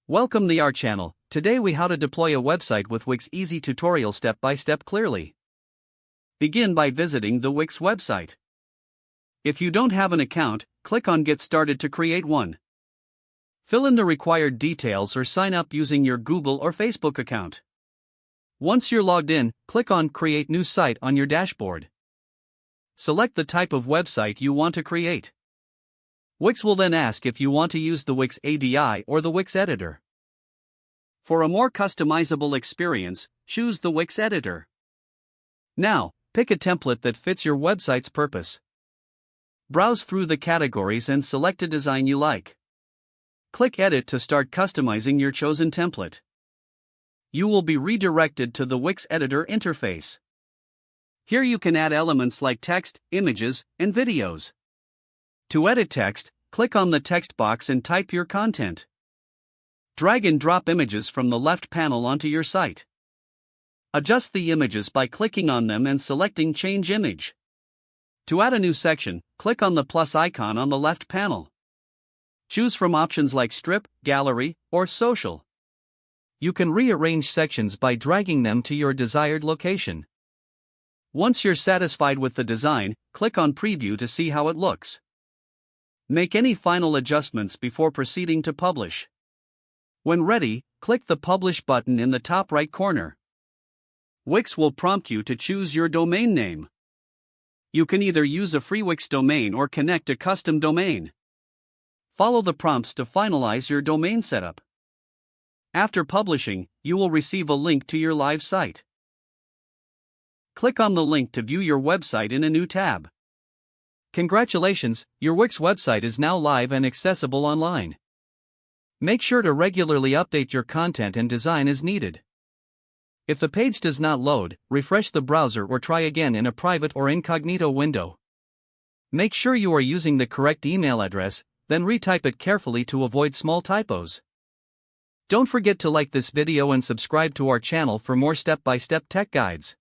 Welcome to our channel. Today we how to deploy a website with Wix easy tutorial step by step clearly. Begin by visiting the Wix website. If you don't have an account, click on Get Started to create one. Fill in the required details or sign up using your Google or Facebook account. Once you're logged in, click on Create New Site on your dashboard. Select the type of website you want to create. Wix will then ask if you want to use the Wix ADI or the Wix editor. For a more customizable experience, choose the Wix editor. Now, pick a template that fits your website's purpose. Browse through the categories and select a design you like. Click Edit to start customizing your chosen template. You will be redirected to the Wix editor interface. Here you can add elements like text, images, and videos. To edit text, click on the text box and type your content. Drag and drop images from the left panel onto your site. Adjust the images by clicking on them and selecting Change Image. To add a new section, click on the plus icon on the left panel. Choose from options like Strip, Gallery, or Social. You can rearrange sections by dragging them to your desired location. Once you're satisfied with the design, click on Preview to see how it looks. Make any final adjustments before proceeding to publish. When ready, click the Publish button in the top right corner. Wix will prompt you to choose your domain name. You can either use a free Wix domain or connect a custom domain. Follow the prompts to finalize your domain setup. After publishing, you will receive a link to your live site. Click on the link to view your website in a new tab. Congratulations, your Wix website is now live and accessible online. Make sure to regularly update your content and design as needed. If the page does not load, refresh the browser or try again in a private or incognito window. Make sure you are using the correct email address, then retype it carefully to avoid small typos. Don't forget to like this video and subscribe to our channel for more step-by-step tech guides.